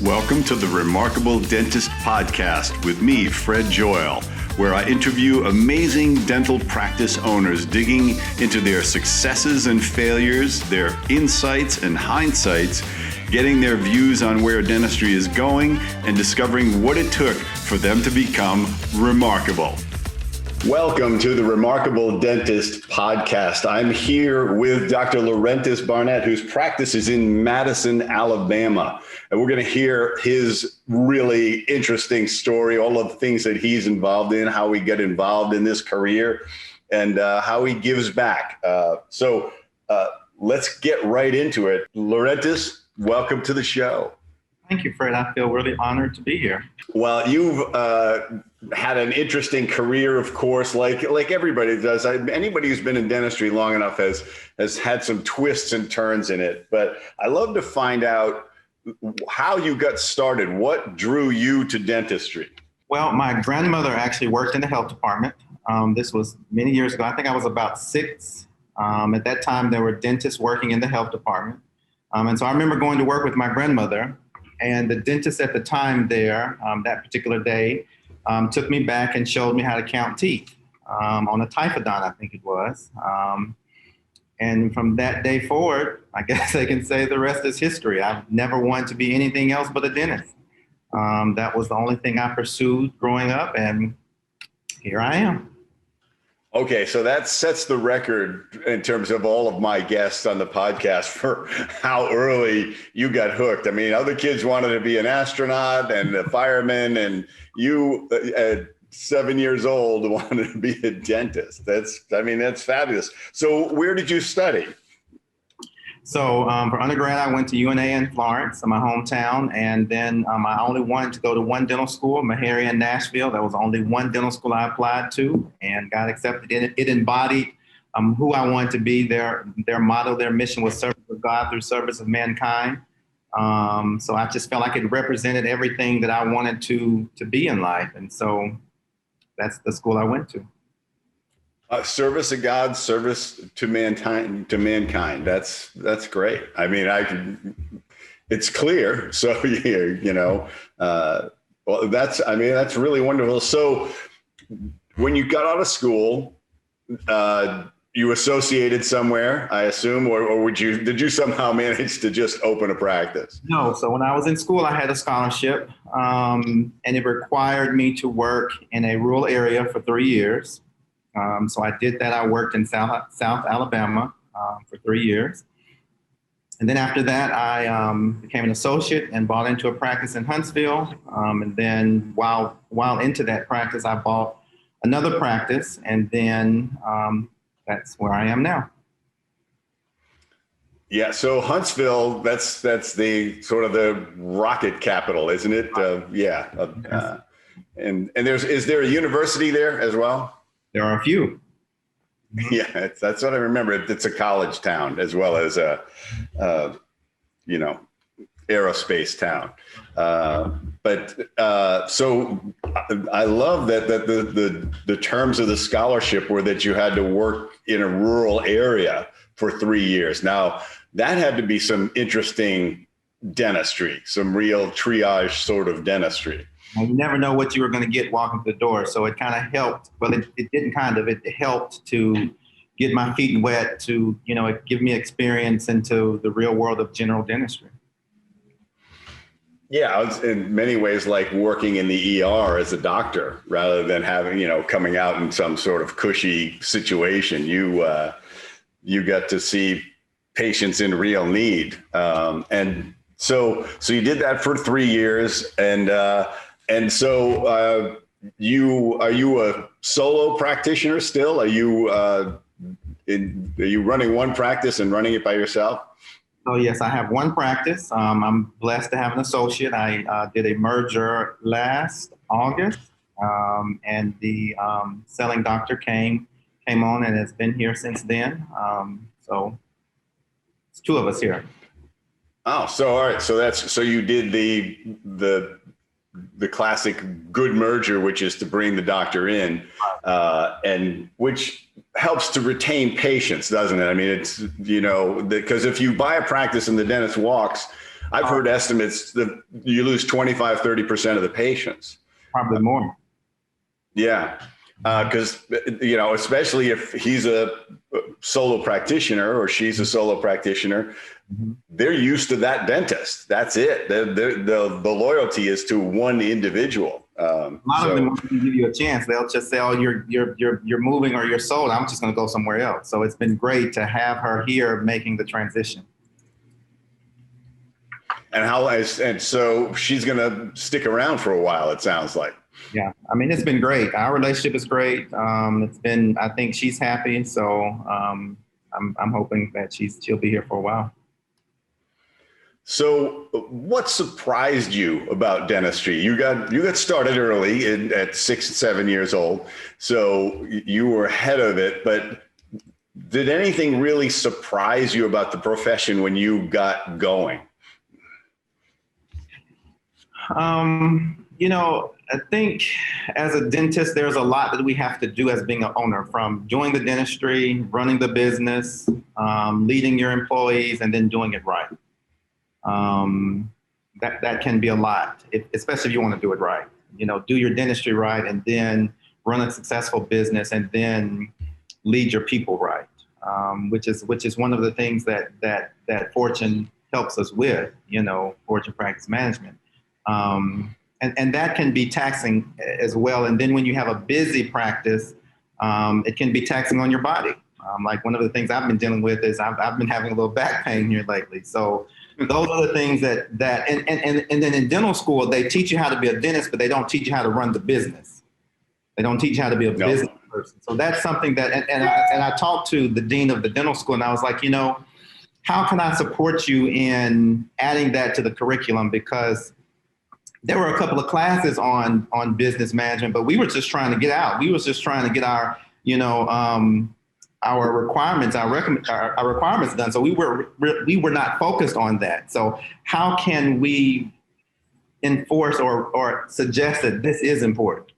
Welcome to the Remarkable Dentist Podcast with me, Fred Joyal, where I interview amazing dental practice owners digging into their successes and failures, their insights and hindsights, getting their views on where dentistry is going, and discovering what it took for them to become remarkable. Welcome to the Remarkable Dentist Podcast. I'm here with Dr. Laurentis Barnett, whose practice is in Madison, Alabama. And we're going to hear his really interesting story, all of the things that he's involved in, how he got involved in this career, and how he gives back. So let's get right into it. Laurentis, welcome to the show. Thank you, Fred. I feel really honored to be here. Well, you've had an interesting career, of course, like everybody does. Anybody who's been in dentistry long enough has had some twists and turns in it. But I love to find out how you got started. What drew you to dentistry? Well, my grandmother actually worked in the health department. This was many years ago. I think I was about 6. At that time, there were dentists working in the health department. And so I remember going to work with my grandmother. And the dentist at the time there, that particular day, took me back and showed me how to count teeth on a typhodont, I think it was. And from that day forward, I guess I can say the rest is history. I've never wanted to be anything else but a dentist. That was the only thing I pursued growing up, and here I am. Okay, so that sets the record in terms of all of my guests on the podcast for how early you got hooked. I mean, other kids wanted to be an astronaut and a fireman, and you at 7 years old wanted to be a dentist. That's fabulous. So where did you study? So for undergrad, I went to UNA in Florence, in my hometown, and then I only wanted to go to one dental school, Meharry in Nashville. That was the only one dental school I applied to and got accepted. It embodied who I wanted to be. Their motto, their mission was service of God through service of mankind. So I just felt like it represented everything that I wanted to be in life, and so that's the school I went to. Service of God, service to mankind. That's great. I mean, it's clear. So well, that's really wonderful. So when you got out of school, you associated somewhere, I assume, or did you somehow manage to just open a practice? No. So when I was in school, I had a scholarship, and it required me to work in a rural area for 3 years. So I did that. I worked in South Alabama for 3 years. And then after that, I became an associate and bought into a practice in Huntsville. And then while into that practice, I bought another practice. And then that's where I am now. Yeah. So Huntsville, that's the sort of the rocket capital, isn't it? Yeah. And is there a university there as well? There are a few. Yeah, that's what I remember. It's a college town as well as a, aerospace town. So I love that the terms of the scholarship were that you had to work in a rural area for 3 years. Now that had to be some interesting dentistry, some real triage sort of dentistry. You never know what you were going to get walking through the door. So it kind of helped. Well, it didn't kind of. It helped to get my feet wet, to, give me experience into the real world of general dentistry. Yeah, it's in many ways like working in the ER as a doctor rather than having, coming out in some sort of cushy situation. You got to see patients in real need. And so you did that for 3 years. And so are you a solo practitioner still? Are you running one practice and running it by yourself? Oh, yes, I have one practice. I'm blessed to have an associate. I did a merger last August, and the selling doctor came on and has been here since then. So it's 2 of us here. Oh, so all right. So you did the classic good merger, which is to bring the doctor in, and which helps to retain patients, doesn't it? I mean, it's, because if you buy a practice and the dentist walks, I've heard estimates that you lose 25, 30% of the patients. Probably more. Yeah. Because, especially if he's a solo practitioner or she's a solo practitioner, they're used to that dentist. That's it. The loyalty is to one individual. A lot of them won't give you a chance. They'll just say, "Oh, you're moving or you're sold. I'm just going to go somewhere else." So it's been great to have her here making the transition. And so she's going to stick around for a while, it sounds like. Yeah, I mean, it's been great. Our relationship is great. I think she's happy. So I'm hoping that she'll be here for a while. So what surprised you about dentistry? You got started early at 6 and 7 years old. So you were ahead of it, but did anything really surprise you about the profession when you got going? I think as a dentist, there's a lot that we have to do as being an owner, from doing the dentistry, running the business, leading your employees, and then doing it right. That can be a lot, especially if you want to do it right. Do your dentistry right, and then run a successful business, and then lead your people right, which is one of the things that Fortune helps us with. Fortune Practice Management. And that can be taxing as well. And then when you have a busy practice, it can be taxing on your body. Like one of the things I've been dealing with is I've been having a little back pain here lately. So those are the things that and then in dental school, they teach you how to be a dentist, but they don't teach you how to run the business. They don't teach you how to be a business person. So that's something that, and I talked to the dean of the dental school, and I was like, how can I support you in adding that to the curriculum? Because there were a couple of classes on business management, but we were just trying to get out. We was just trying to get our requirements, our requirements done. So we were not focused on that. So how can we enforce or suggest that this is important?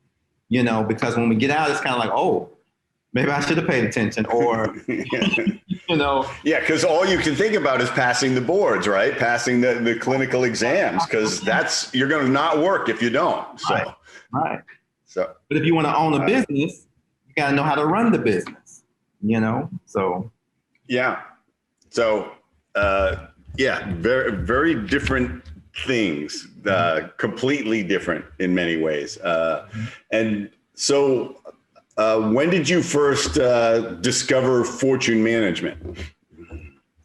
Because when we get out, it's kind of like, oh, maybe I should have paid attention, or, Yeah, because all you can think about is passing the boards, right? Passing the clinical exams, because you're going to not work if you don't. So, right. So, but if you want to own a business, you got to know how to run the business, so. Yeah. So, very, very different things, completely different in many ways. And so, when did you first discover Fortune Management?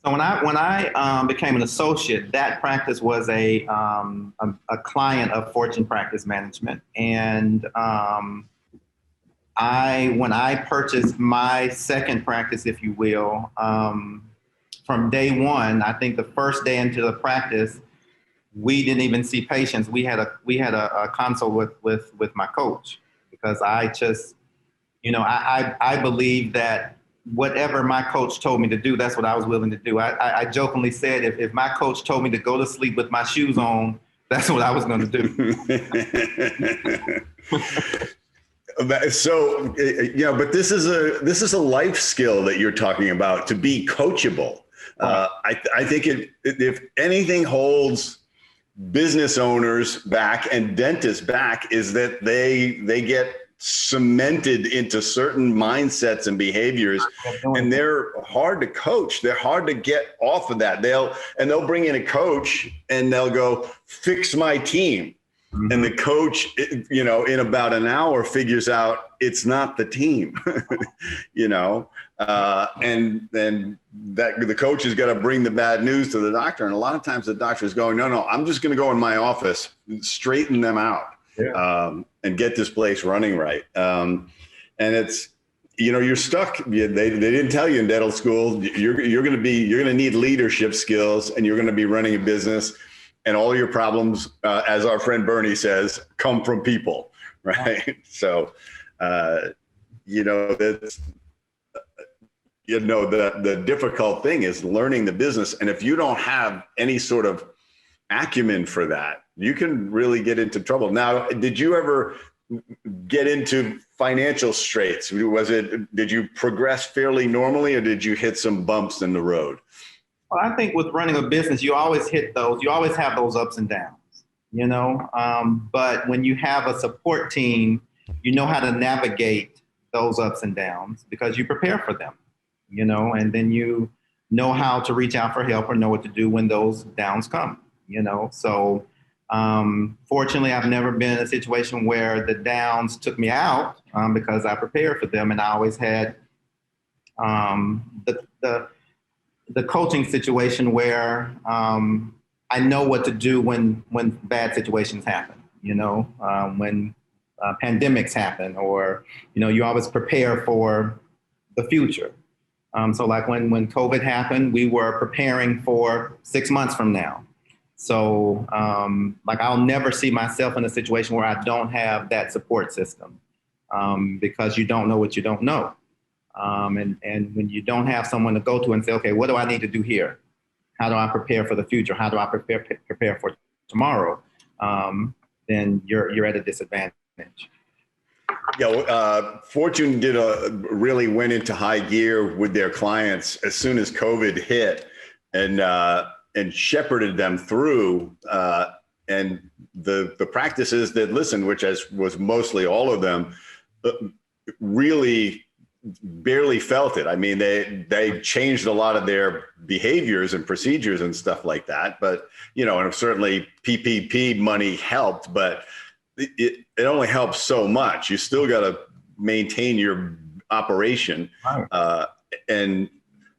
So when I became an associate, that practice was a client of Fortune Practice Management, and when I purchased my second practice, if you will, from day one, I think the first day into the practice, we didn't even see patients. We had a consult with my coach, because I just. I believe that whatever my coach told me to do, that's what I was willing to do. I jokingly said, if my coach told me to go to sleep with my shoes on, that's what I was going to do. So, but this is a life skill that you're talking about, to be coachable. I think if anything holds business owners back and dentists back, is that they get cemented into certain mindsets and behaviors, and they're hard to coach. They're hard to get off of that. They'll bring in a coach and they'll go, fix my team. Mm-hmm. And the coach, in about an hour figures out it's not the team, and then the coach has got to bring the bad news to the doctor. And a lot of times the doctor is going, no, I'm just going to go in my office, straighten them out. Yeah. And get this place running right. And it's, you're stuck. They didn't tell you in dental school, you're going to need leadership skills, and you're going to be running a business, and all your problems, as our friend Bernie says, come from people. Right. So, that's, the difficult thing is learning the business. And if you don't have any sort of acumen for that, you can really get into trouble. Now, did you ever get into financial straits? Did you progress fairly normally, or did you hit some bumps in the road? Well, I think with running a business, you always have those ups and downs, but when you have a support team, you know how to navigate those ups and downs because you prepare for them, and then you know how to reach out for help or know what to do when those downs come, So fortunately, I've never been in a situation where the downs took me out because I prepared for them, and I always had the coaching situation where I know what to do when bad situations happen, when pandemics happen, or, you always prepare for the future. So like when COVID happened, we were preparing for 6 months from now. So I'll never see myself in a situation where I don't have that support system because you don't know what you don't know. And when you don't have someone to go to and say, okay, what do I need to do here? How do I prepare for the future? How do I prepare for tomorrow? Then you're at a disadvantage. Yeah, Fortune really went into high gear with their clients as soon as COVID hit, and shepherded them through. And the practices that listened, which was mostly all of them, really barely felt it. I mean, they changed a lot of their behaviors and procedures and stuff like that. But, and certainly PPP money helped, but it only helps so much. You still got to maintain your operation. And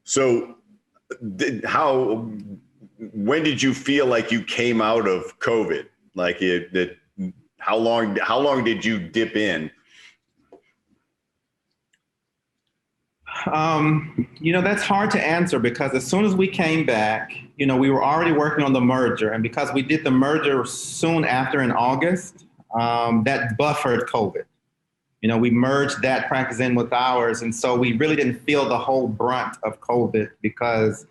so when did you feel like you came out of COVID? Like how long did you dip in? That's hard to answer because as soon as we came back, we were already working on the merger. And because we did the merger soon after in August, that buffered COVID. We merged that practice in with ours. And so we really didn't feel the whole brunt of COVID because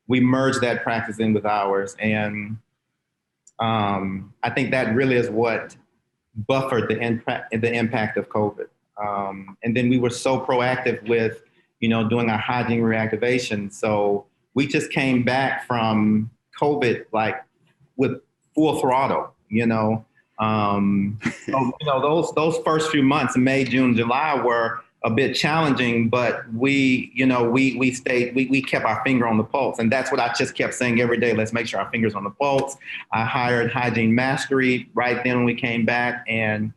we merged that practice in with ours. And I think that really is what buffered the impact of COVID. And then we were so proactive with doing our hygiene reactivation. So we just came back from COVID, with full throttle, So, those first few months, May, June, July, were a bit challenging, but we kept our finger on the pulse. And that's what I just kept saying every day. Let's make sure our finger's on the pulse. I hired Hygiene Mastery right then when we came back. And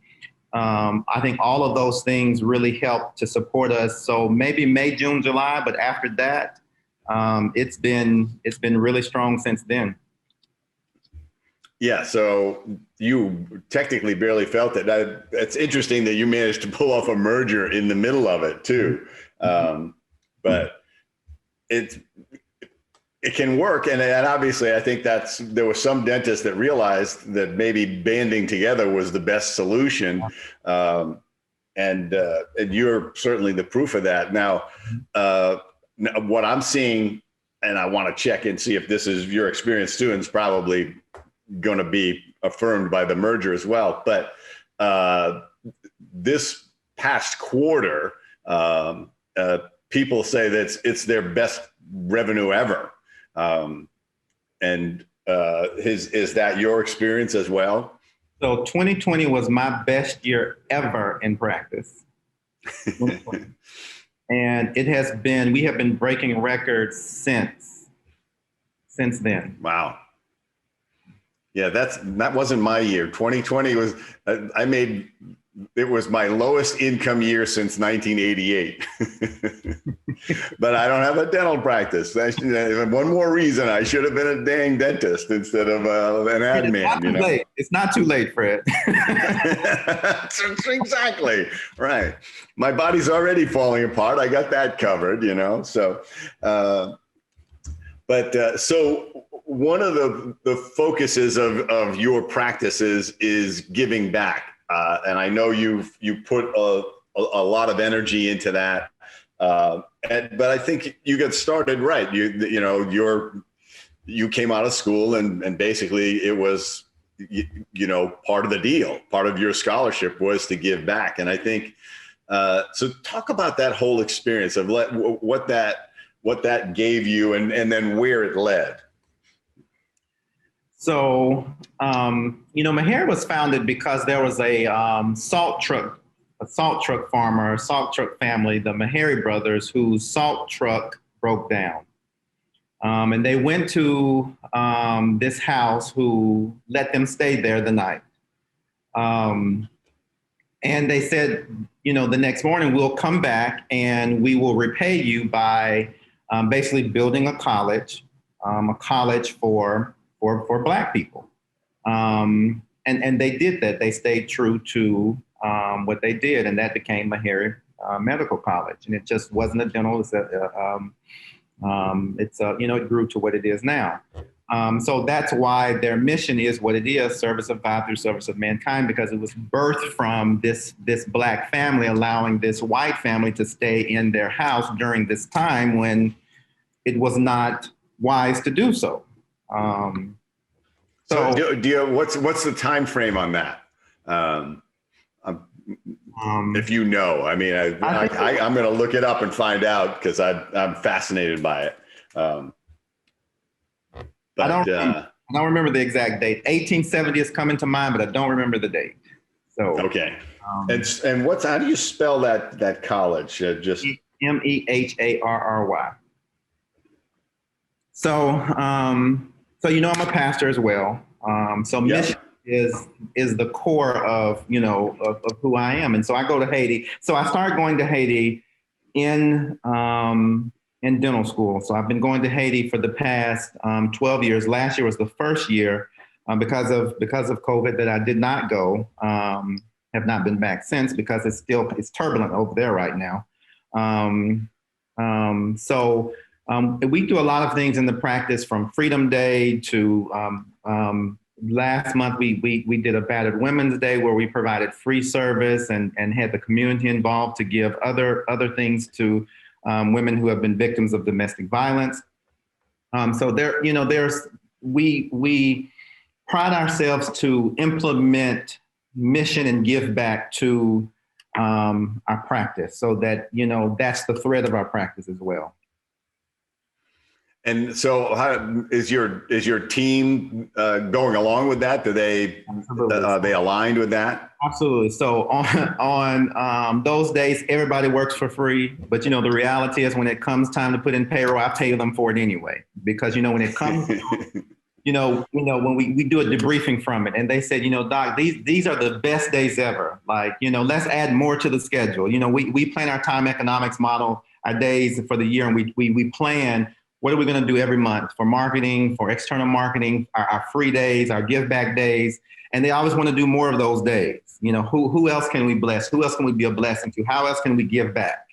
I think all of those things really helped to support us. So maybe May, June, July, but after that, it's been really strong since then. Yeah, so you technically barely felt it. It's interesting that you managed to pull off a merger in the middle of it too. But it can work. And obviously I think there were some dentists that realized that maybe banding together was the best solution. And you're certainly the proof of that. Now, what I'm seeing, and I want to check and see if this is your experience too, and it's probably going to be affirmed by the merger as well. But this past quarter, people say that it's their best revenue ever. And is that your experience as well? So 2020 was my best year ever in practice. And we have been breaking records since then. Wow. Yeah, that wasn't my year. 2020 was, it was my lowest income year since 1988. But I don't have a dental practice. One more reason I should have been a dang dentist instead of an admin. It's not too late, Fred. Exactly. Right. My body's already falling apart. I got that covered, so, so one of the focuses of your practices is giving back. And I know you put a lot of energy into that. But I think you got started right. You came out of school and basically it was, part of the deal. Part of your scholarship was to give back. And I think, so talk about that whole experience of what that what that gave you and then where it led. So, Meharry was founded because there was a salt truck farmer, salt truck family, the Meharry brothers, whose salt truck broke down. And they went to this house who let them stay there the night. And they said, the next morning we'll come back and we will repay you by basically building a college for Black people. And they did that. They stayed true to what they did, and that became Meharry Medical College. And it just wasn't a dental. It grew to what it is now. So that's why their mission is what it is: service of God through service of mankind, because it was birthed from this Black family allowing this white family to stay in their house during this time when it was not wise to do so. So what's the time frame on that? If you know, I mean, I'm going to look it up and find out because I'm fascinated by it. I don't remember the exact date. 1870 is coming to mind, but I don't remember the date. So okay. And how do you spell that college? Just Meharry. So I'm a pastor as well. Mission is the core of who I am, and so I go to Haiti. So I started going to Haiti in dental school. So I've been going to Haiti for the past 12 years. Last year was the first year because of COVID that I did not go. Have not been back since because it's turbulent over there right now. We do a lot of things in the practice, from Freedom Day to last month we did a Battered Women's Day where we provided free service and had the community involved to give other things to women who have been victims of domestic violence. We pride ourselves to implement mission and give back to our practice, so that that's the thread of our practice as well. And so, how is your team going along with that? Are they aligned with that? Absolutely. So on those days, everybody works for free. But the reality is, when it comes time to put in payroll, I pay them for it anyway. Because when it comes, when we do a debriefing from it, and they said, Doc, these are the best days ever. Like, let's add more to the schedule. We plan our time economics model, our days for the year, and we plan. What are we going to do every month for marketing, for external marketing, our free days, our give back days? And they always want to do more of those days. Who else can we bless? Who else can we be a blessing to? How else can we give back?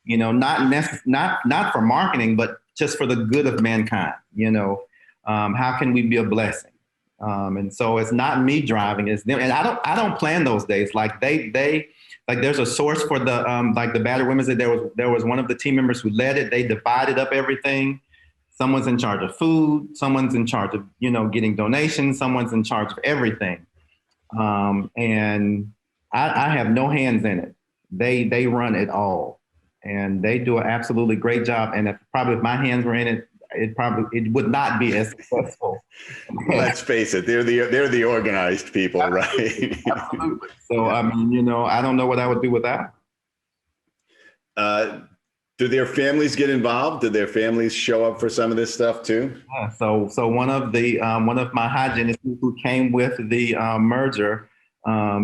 Not for marketing, but just for the good of mankind. How can we be a blessing? And so it's not me driving, it's them. And I don't plan those days. Like they like, there's a source for the the Battered Women's Day. There was one of the team members who led it. They divided up everything. Someone's in charge of food. Someone's in charge of, getting donations. Someone's in charge of everything. And I have no hands in it. They run it all, and they do an absolutely great job. And if my hands were in it, it would not be as successful. Let's face it, they're the organized people, right? Absolutely. So, I don't know what I would do without. Do their families get involved? Do their families show up for some of this stuff too? Yeah, so one of my hygienists who came with the merger,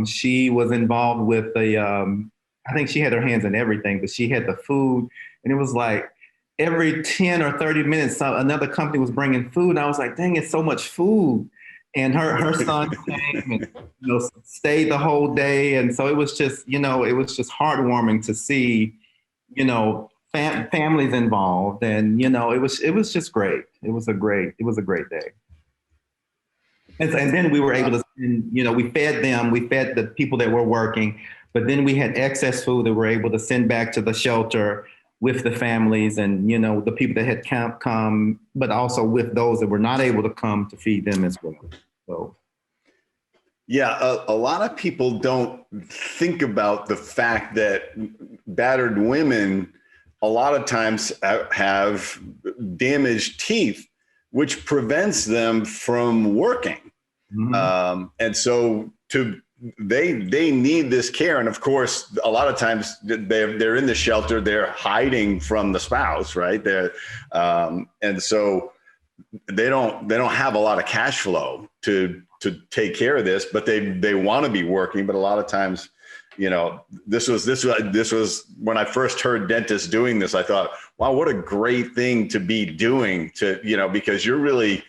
she was involved with I think she had her hands in everything, but she had the food, and it was like every 10 or 30 minutes, another company was bringing food. And I was like, dang, it's so much food. And her son came and stayed the whole day. And so it was just heartwarming to see, families involved, and it was just great. It was a great day. And then we were able to send, we fed the people that were working, but then we had excess food that we're able to send back to the shelter with the families and the people that had come, but also with those that were not able to come, to feed them as well. So. Yeah, a lot of people don't think about the fact that battered women a lot of times have damaged teeth, which prevents them from working. And so they need this care. And of course, a lot of times they're in the shelter, they're hiding from the spouse, right? And so they don't have a lot of cash flow to take care of this, but they want to be working. But a lot of times, this was when I first heard dentists doing this, I thought, wow, what a great thing to be doing because you're really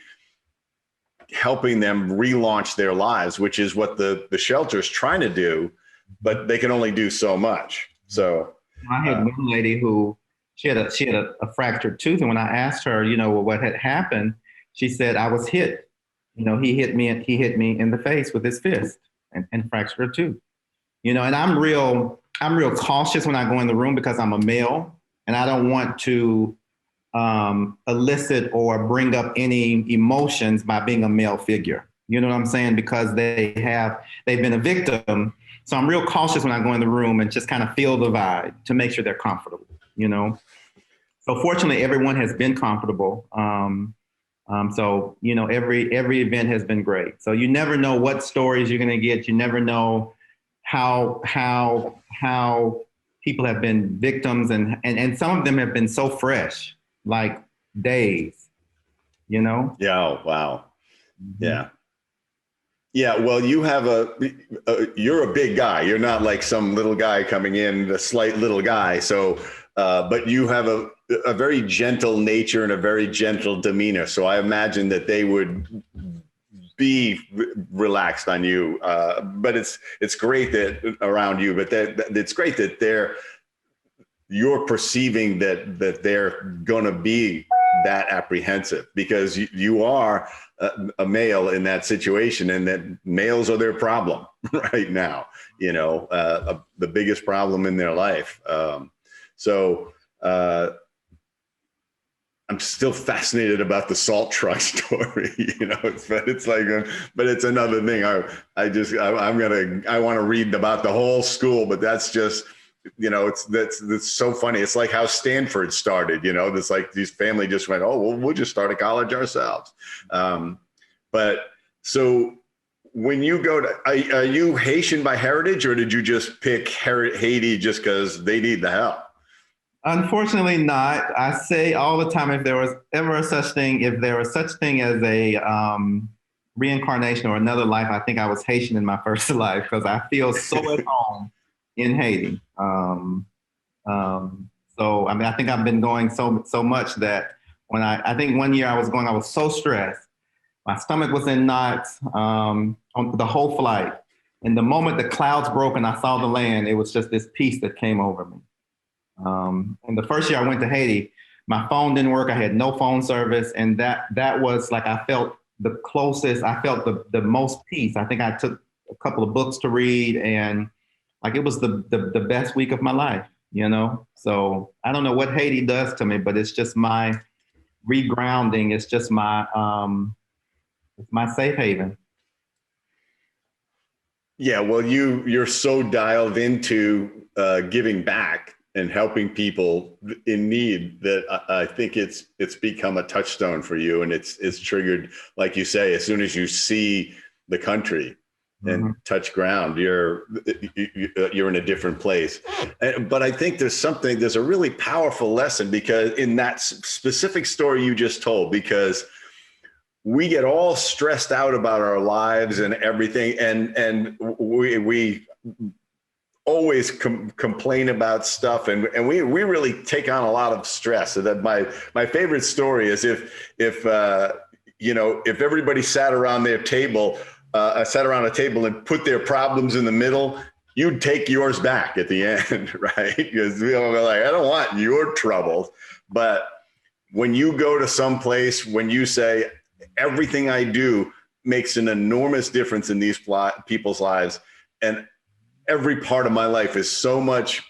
helping them relaunch their lives, which is what the shelter is trying to do, but they can only do so much. So I had one lady who she had a fractured tooth, and when I asked her, what had happened, she said, I was hit. He hit me in the face with his fist and fractured her tooth. And I'm real cautious when I go in the room because I'm a male, and I don't want to elicit or bring up any emotions by being a male figure. You know what I'm saying? Because they've been a victim. So I'm real cautious when I go in the room and just kind of feel the vibe to make sure they're comfortable, So fortunately, everyone has been comfortable. So every event has been great. So you never know what stories you're going to get. You never know how people have been victims, and some of them have been so fresh, like days, Yeah. Wow. Yeah. Yeah. Well, you have you're a big guy. You're not like some little guy coming in, a slight little guy. So, but you have a very gentle nature and a very gentle demeanor. So I imagine that they would be relaxed on you. But it's great that around you, but it's great that you're perceiving that they're going to be that apprehensive, because you are a male in that situation, and that males are their problem right now, the biggest problem in their life. So I'm still fascinated about the salt truck story, but it's another thing. I want to read about the whole school, but that's just, that's so funny. It's like how Stanford started, it's like these family just went, oh, well, we'll just start a college ourselves. But so when you go to, are you Haitian by heritage, or did you just pick Haiti just because they need the help? Unfortunately not. I say all the time, if there was such thing as a reincarnation or another life, I think I was Haitian in my first life, because I feel so at home in Haiti. So, I think I've been going so much that when I think one year I was so stressed. My stomach was in knots on the whole flight. And the moment the clouds broke and I saw the land, it was just this peace that came over me. And the first year I went to Haiti, my phone didn't work. I had no phone service. And that was like, I felt the closest, I felt the most peace. I think I took a couple of books to read, and like, it was the best week of my life, So I don't know what Haiti does to me, but it's just my regrounding. It's just it's my safe haven. Yeah. Well, you're so dialed into giving back and helping people in need that I think it's become a touchstone for you, and it's triggered, like you say, as soon as you see the country and touch ground, you're in a different place. But I think there's a really powerful lesson, because in that specific story you just told, because we get all stressed out about our lives and everything, and we always complain about stuff, and we really take on a lot of stress. So that my favorite story is if everybody sat around a table and put their problems in the middle, you'd take yours back at the end, right? Because we're like, I don't want your troubles. But when you go to some place, when you say, everything I do makes an enormous difference in these people's lives, and every part of my life is so much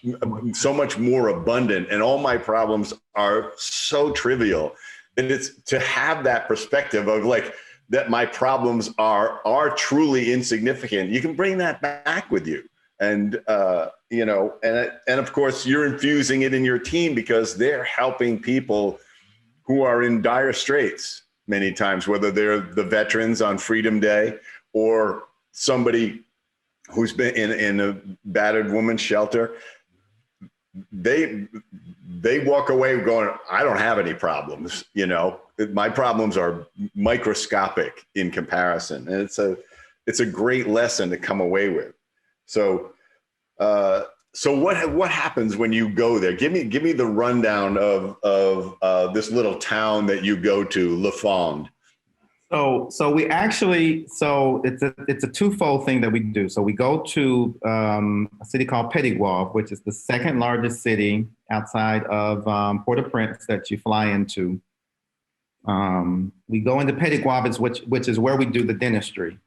more abundant, and all my problems are so trivial, and it's to have that perspective of like, that my problems are truly insignificant. You can bring that back with you. And, and of course you're infusing it in your team because they're helping people who are in dire straits many times, whether they're the veterans on Freedom Day or somebody who's been in a battered woman's shelter. They walk away going, I don't have any problems. My problems are microscopic in comparison. And it's a great lesson to come away with. So what happens when you go there? Give me the rundown of this little town that you go to, La Fonde. So we actually, it's a twofold thing that we do. So we go to a city called Petit-Goâve, which is the second largest city outside of Port-au-Prince that you fly into. We go into Petit-Goâve, which is where we do the dentistry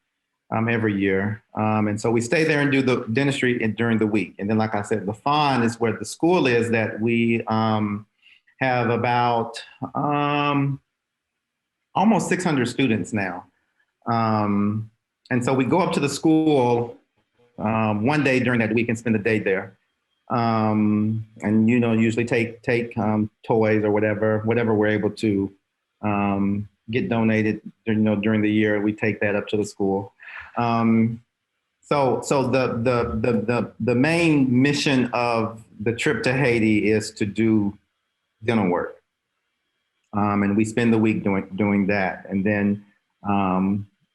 every year. And so we stay there and do the dentistry during the week. And then, like I said, La Fonde is where the school is that we have about almost 600 students now. And so we go up to the school one day during that week and spend the day there. And, usually take toys or whatever we're able to get donated, during the year. We take that up to the school. So the main mission of the trip to Haiti is to do dental work. And we spend the week doing that. And then,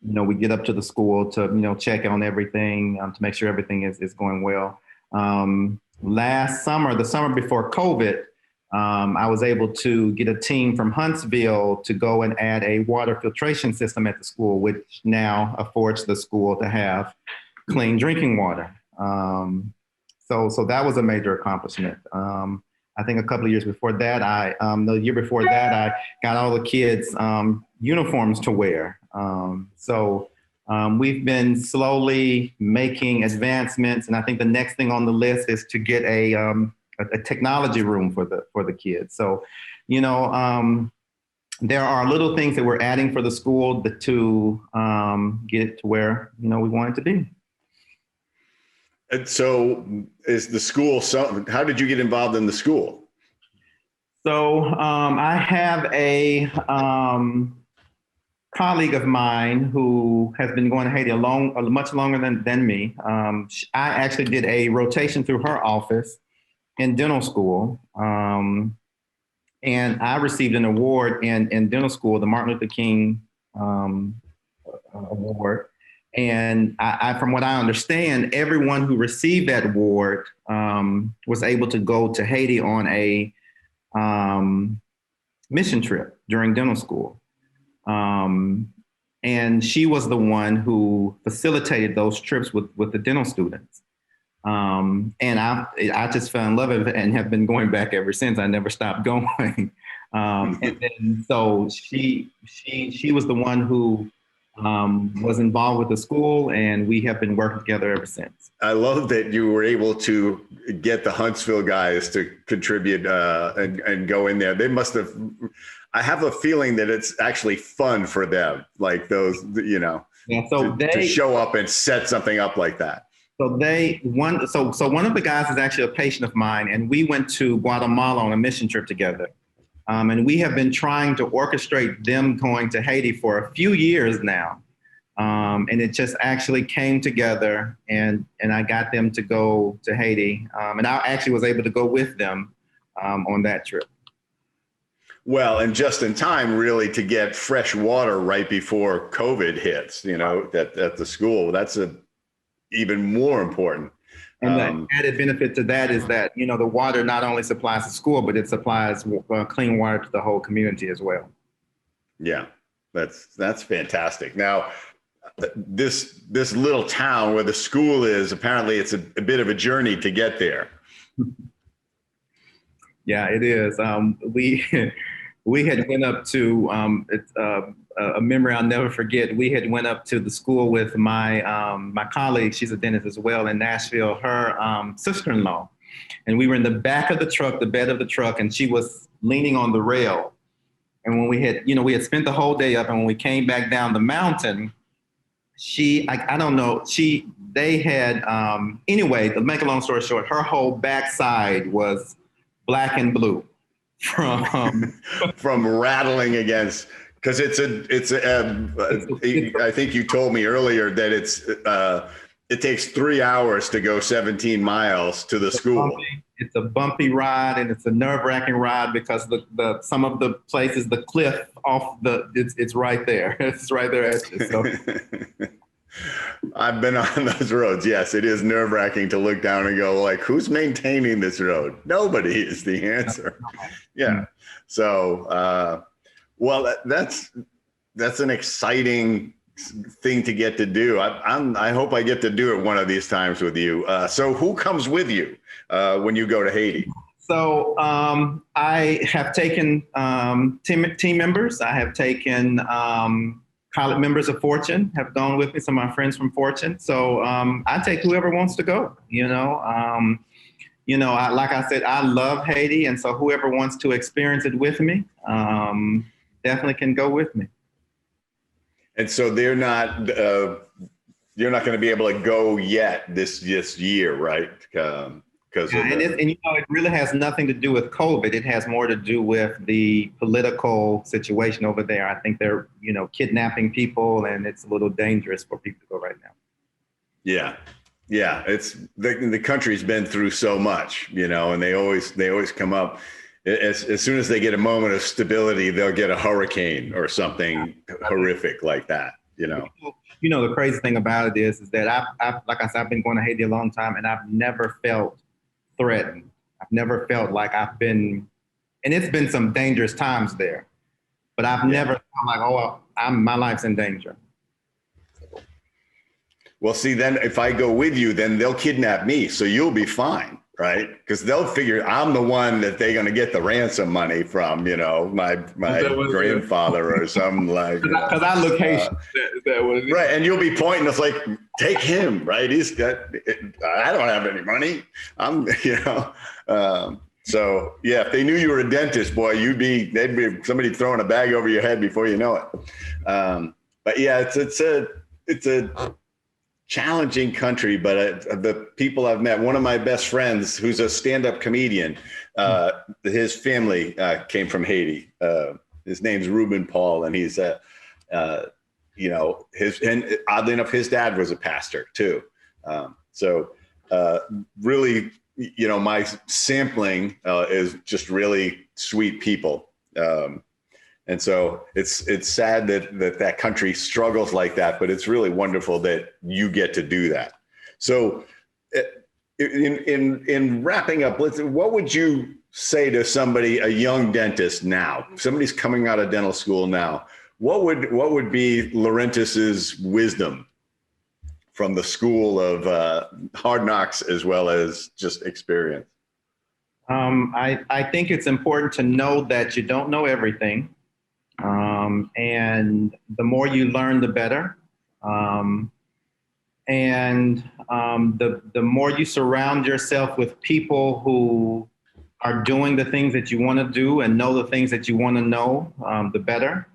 we get up to the school to, check on everything, to make sure everything is going well. Last summer, the summer before COVID, I was able to get a team from Huntsville to go and add a water filtration system at the school, which now affords the school to have clean drinking water. So that was a major accomplishment. I think a couple of years before that, the year before that, I got all the kids uniforms to wear. We've been slowly making advancements, and I think the next thing on the list is to get a technology room for the kids. So, there are little things that we're adding for the school to get it to where we want it to be. And so is the school, how did you get involved in the school? So I have a colleague of mine who has been going to Haiti much longer than me. I actually did a rotation through her office in dental school. And I received an award in dental school, the Martin Luther King award. And I, from what I understand, everyone who received that award was able to go to Haiti on a mission trip during dental school. And she was the one who facilitated those trips with the dental students. And I just fell in love with it and have been going back ever since. I never stopped going. And then, so she was the one who was involved with the school, and we have been working together ever since. I love that you were able to get the Huntsville guys to contribute and go in there. They must have, I have a feeling that it's actually fun for them, like those, to show up and set something up like that. So one of the guys is actually a patient of mine, and we went to Guatemala on a mission trip together. And we have been trying to orchestrate them going to Haiti for a few years now. And it just actually came together, and I got them to go to Haiti. And I actually was able to go with them on that trip. Well, and just in time, really, to get fresh water right before COVID hits, at the school. That's even more important. And the added benefit to that is that, the water not only supplies the school, but it supplies clean water to the whole community as well. Yeah, that's fantastic. Now, this little town where the school is, apparently it's a bit of a journey to get there. Yeah, it is. We had went up to, a memory I'll never forget. We had went up to the school with my colleague, she's a dentist as well, in Nashville, her sister-in-law. And we were in the back of the truck, the bed of the truck, and she was leaning on the rail. And when we had spent the whole day up, and when we came back down the mountain, she they had, anyway, to make a long story short, her whole backside was black and blue from from rattling against, because I think you told me earlier that it takes 3 hours to go 17 miles to the school. It's a bumpy ride, and it's a nerve-wracking ride because the some of the places, the cliff off it's right there. It's right there at you. So. I've been on those roads. Yes, it is nerve-wracking to look down and go, like, who's maintaining this road? Nobody is the answer. Yeah. So, well, that's an exciting thing to get to do. I hope I get to do it one of these times with you. So who comes with you when you go to Haiti? So I have taken team members. I have taken college members of Fortune have gone with me. Some of my friends from Fortune. So I take whoever wants to go. Like I said, I love Haiti, and so whoever wants to experience it with me definitely can go with me. And so you're not going to be able to go yet this year, right? It really has nothing to do with COVID. It has more to do with the political situation over there. I think they're, kidnapping people, and it's a little dangerous for people to go right now. Yeah. Yeah. It's the country's been through so much, and they always come up as soon as they get a moment of stability, they'll get a hurricane or something horrific like that, The crazy thing about it is that like I said, I've been going to Haiti a long time, and I've never felt threatened. I've never felt like I've been, and it's been some dangerous times there, but I've never felt like, my life's in danger. Well, see, then if I go with you, then they'll kidnap me, so you'll be fine, right? Because they'll figure I'm the one that they're going to get the ransom money from, my grandfather or something like. Because I look Haitian. Right, and you'll be pointing. It's like, take him, right? I don't have any money. So yeah, if they knew you were a dentist, boy, they'd be somebody throwing a bag over your head before you know it. But yeah, it's a challenging country, but the people I've met, one of my best friends who's a stand-up comedian, his family came from Haiti. His name's Ruben Paul, and he's and oddly enough, his dad was a pastor too. Really, my sampling is just really sweet people. And so it's sad that country struggles like that, but it's really wonderful that you get to do that. So in wrapping up, what would you say to somebody, a young dentist now, somebody's coming out of dental school now, what would be Laurentis's wisdom from the school of hard knocks as well as just experience? I think it's important to know that you don't know everything. And the more you learn, the better. The more you surround yourself with people who are doing the things that you want to do and know the things that you want to know, the better.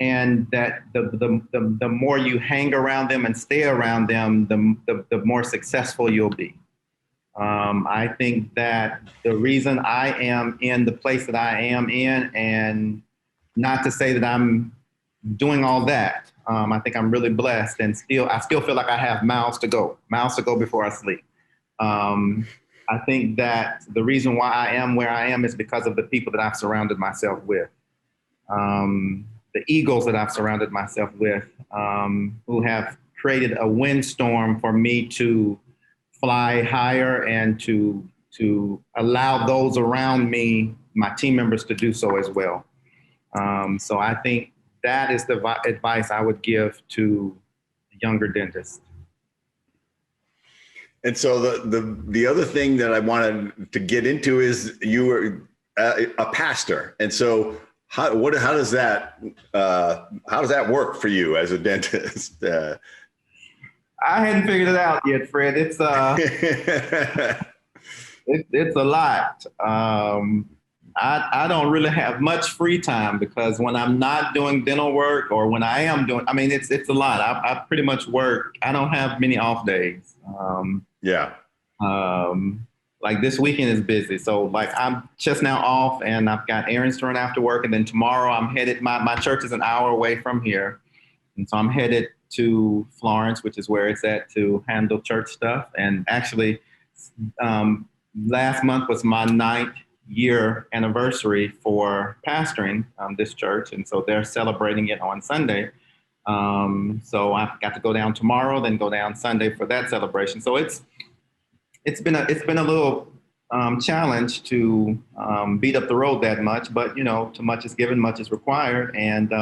And that the more you hang around them and stay around them, the more successful you'll be. I think that the reason I am in the place that I am in, and not to say that I'm doing all that. I think I'm really blessed, and I still feel like I have miles to go before I sleep. I think that the reason why I am where I am is because of the people that I've surrounded myself with, the eagles that I've surrounded myself with, who have created a windstorm for me to fly higher and to allow those around me, my team members, to do so as well. So I think that is the advice I would give to younger dentists. And so the other thing that I wanted to get into is you were a pastor, and so how does that work for you as a dentist? I hadn't figured it out yet, Fred. It's it's a lot. I don't really have much free time because when I'm not doing dental work or when I am doing, I mean, it's a lot. I pretty much work. I don't have many off days. Yeah. Like this weekend is busy. So like I'm just now off and I've got errands to run after work. And then tomorrow I'm headed, my church is an hour away from here. And so I'm headed to Florence, which is where it's at, to handle church stuff. And actually, last month was my 9th year anniversary for pastoring this church. And so they're celebrating it on Sunday. So I've got to go down tomorrow, then go down Sunday for that celebration. So it's been a little challenge to beat up the road that much, but you know, too much is given, much is required. And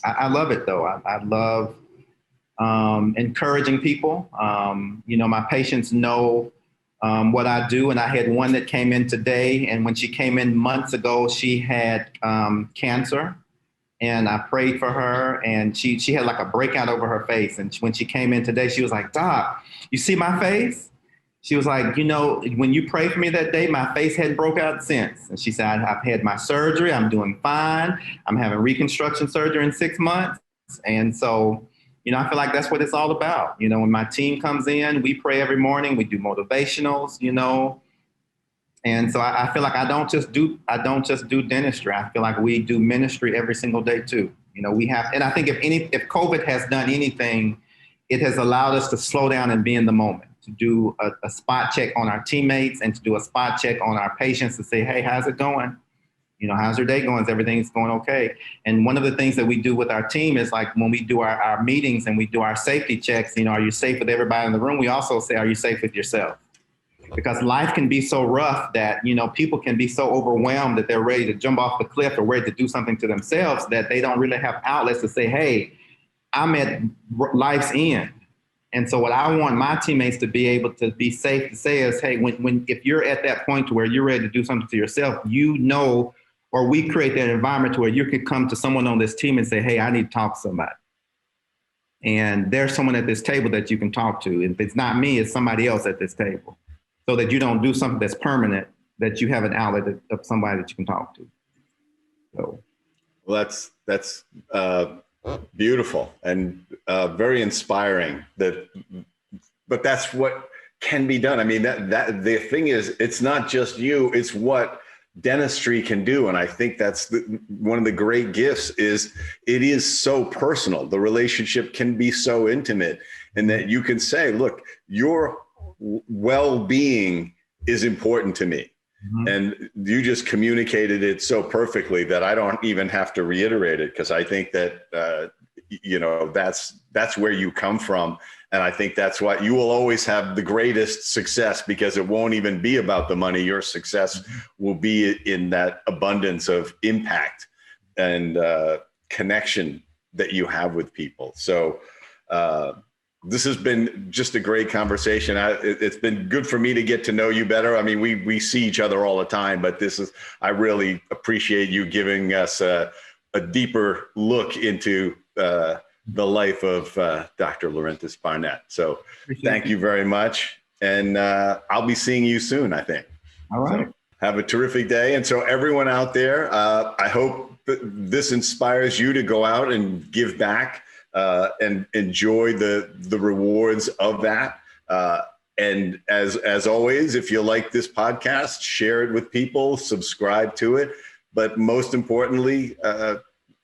I love it though. I love encouraging people. You know, my patients know what I do. And I had one that came in today. And when she came in months ago, she had cancer. And I prayed for her. And she had like a breakout over her face. And when she came in today, she was like, "Doc, you see my face?" She was like, "You know, when you prayed for me that day, my face hadn't broke out since." And she said, "I've had my surgery. I'm doing fine. I'm having reconstruction surgery in 6 months." And so, you know, I feel like that's what it's all about. You know, when my team comes in, we pray every morning, we do motivationals, you know. And so I feel like I don't just do dentistry. I feel like we do ministry every single day too. You know, we have, and I think if COVID has done anything, it has allowed us to slow down and be in the moment, to do a spot check on our teammates and to do a spot check on our patients to say, "Hey, how's it going? You know, how's your day going? Is everything going okay?" And one of the things that we do with our team is like when we do our meetings and we do our safety checks, you know, are you safe with everybody in the room? We also say, are you safe with yourself? Because life can be so rough that, you know, people can be so overwhelmed that they're ready to jump off the cliff or ready to do something to themselves that they don't really have outlets to say, "Hey, I'm at life's end." And so what I want my teammates to be able to be safe to say is, "Hey, if you're at that point to where you're ready to do something to yourself, you know," or we create that environment to where you can come to someone on this team and say, "Hey, I need to talk to somebody." And there's someone at this table that you can talk to. If it's not me, it's somebody else at this table. So that you don't do something that's permanent, that you have an outlet of somebody that you can talk to. So, well, that's beautiful and very inspiring. But that's what can be done. I mean, that the thing is, it's not just you; it's what dentistry can do. And I think that's one of the great gifts is it is so personal. The relationship can be so intimate, and that you can say, "Look, your well-being is important to me." Mm-hmm. And you just communicated it so perfectly that I don't even have to reiterate it, because I think that, you know, that's where you come from. And I think that's why you will always have the greatest success, because it won't even be about the money. Your success will be in that abundance of impact and connection that you have with people. So, this has been just a great conversation. It's been good for me to get to know you better. I mean, we see each other all the time, but I really appreciate you giving us a deeper look into the life of Dr. Laurentis Barnett. So thank you very much. And I'll be seeing you soon, I think. All right. So have a terrific day. And so everyone out there, I hope this inspires you to go out and give back. And enjoy the rewards of that. And as always, if you like this podcast, share it with people, subscribe to it. But most importantly,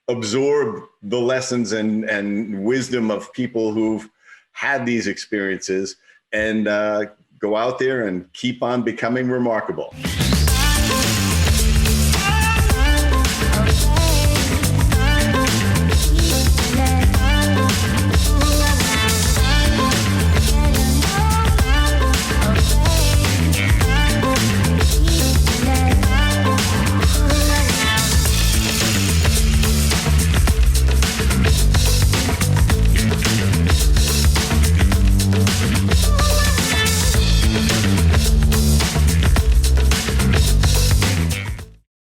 absorb the lessons and wisdom of people who've had these experiences, and go out there and keep on becoming remarkable.